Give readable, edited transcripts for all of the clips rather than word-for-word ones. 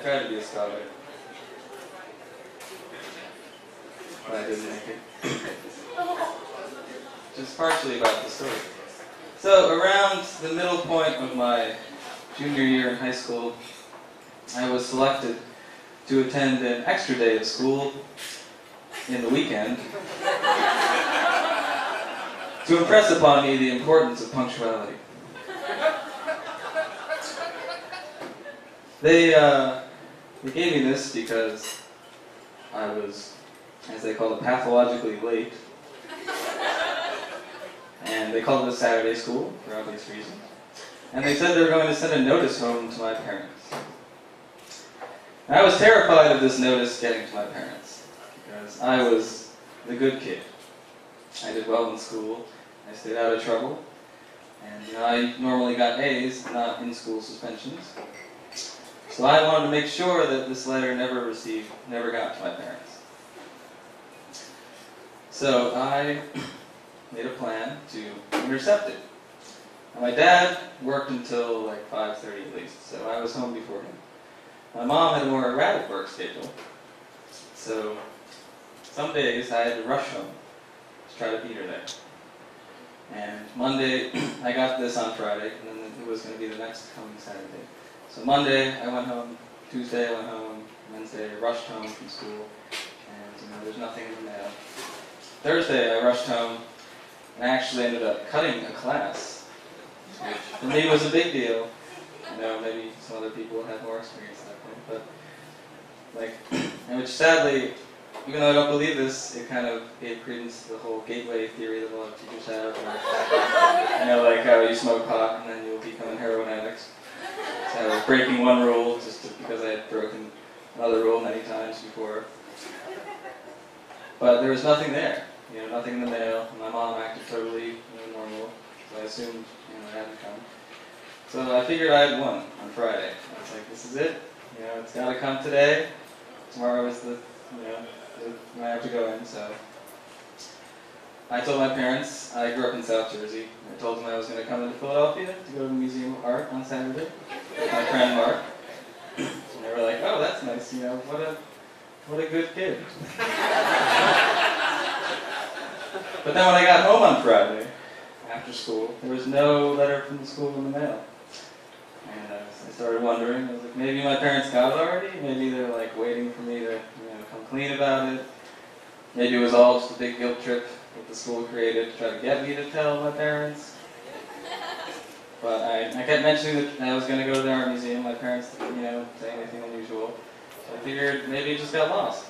tried to be a scholar, but I didn't make it. Which is partially about the story. So around the middle point of my junior year in high school, I was selected to attend an extra day of school in the weekend to impress upon me the importance of punctuality. They gave me this because I was, as they call it, pathologically late. And they called it a Saturday school, for obvious reasons. And they said they were going to send a notice home to my parents. And I was terrified of this notice getting to my parents, because I was the good kid. I did well in school, I stayed out of trouble, and I normally got A's, not in-school suspensions. So I wanted to make sure that this letter never got to my parents. So I made a plan to intercept it. And my dad worked until like 5:30 at least, so I was home before him. My mom had a more erratic work schedule, so some days I had to rush home to try to beat her there. And Monday, I got this on Friday, and then it was going to be the next coming Saturday. So Monday, I went home. Tuesday, I went home. Wednesday, I rushed home from school, and there's nothing in the mail. Thursday, I rushed home, and I actually ended up cutting a class, which for me was a big deal. Maybe some other people had more experience at that point, but and which sadly, even though I don't believe this, it kind of gave credence to the whole gateway theory that a lot of teachers have. Like how you smoke pot and then you'll become heroin addicts. So I was breaking one rule just because I had broken another rule many times before. But there was nothing there, nothing in the mail. My mom acted totally normal, so I assumed it hadn't come. So I figured I had won on Friday. I was like, this is it. It's got to come today. Tomorrow is when I have to go in. So I told my parents. I grew up in South Jersey. I told them I was going to come into Philadelphia to go to the Museum of Art on Saturday with my friend Mark. And they were like, oh, that's nice. What a good kid. But then when I got home on Friday, after school, there was no letter from the school in the mail. And I started wondering, I was like, maybe my parents got it already? Maybe they're waiting for me to come clean about it. Maybe it was all just a big guilt trip that the school created to try to get me to tell my parents. But I kept mentioning that I was going to go to the art museum. My parents didn't, say anything unusual. So I figured maybe it just got lost.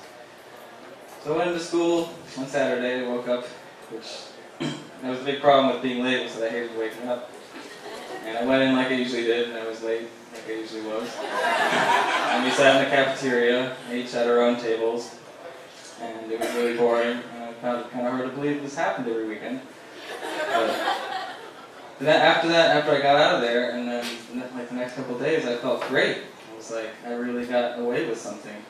So I went into school on Saturday. I woke up, which that was a big problem with being late, so I hated waking up. And I went in like I usually did, and I was late, like I usually was. And we sat in the cafeteria, and each had our own tables, and it was really boring. And I found it kind of hard to believe this happened every weekend. But then after I got out of there, and then the next couple of days, I felt great. I was like, I really got away with something.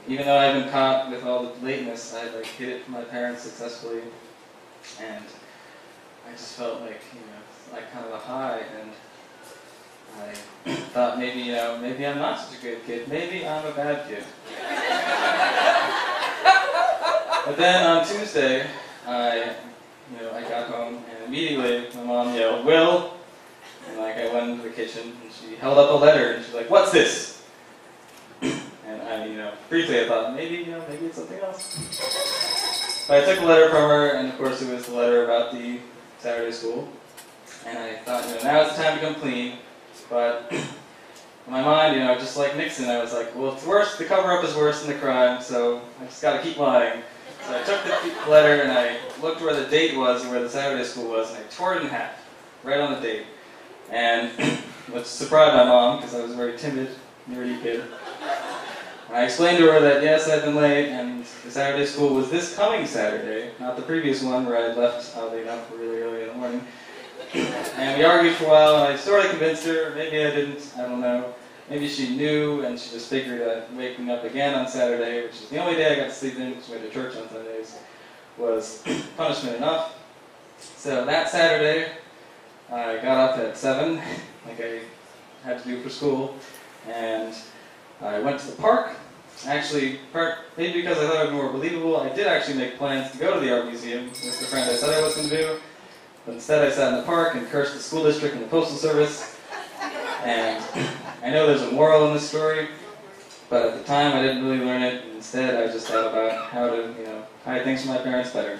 Even though I've been caught with all the lateness, I hid it from my parents successfully, and I just felt like kind of a high, and I thought maybe I'm not such a good kid, maybe I'm a bad kid. But then on Tuesday, I got home, and immediately my mom yelled, "Will!" And I went into the kitchen, and she held up a letter, and she's like, "What's this?" And briefly I thought, maybe it's something else. But I took the letter from her, and of course it was the letter about the Saturday school. And I thought, now it's time to come clean. But in my mind, just like Nixon, I was like, well, it's worse, the cover-up is worse than the crime, so I just got to keep lying. So I took the letter, and I looked where the date was and where the Saturday school was, and I tore it in half, right on the date. And which surprised my mom, because I was a very timid, nerdy kid. I explained to her that, yes, I'd been late, and the Saturday school was this coming Saturday, not the previous one where I left, oddly enough, really early in the morning. And we argued for a while, and I sort of convinced her, maybe I didn't, I don't know. Maybe she knew, and she just figured that waking up again on Saturday, which is the only day I got to sleep in, because we went to church on Sundays, was punishment enough. So that Saturday, I got up at 7, like I had to do for school, and I went to the park. Actually, maybe because I thought it would be more believable, I did actually make plans to go to the art museum with the friend I said I was going to do. But instead I sat in the park and cursed the school district and the postal service. And I know there's a moral in this story, but at the time I didn't really learn it. Instead I just thought about how to, hide things from my parents better.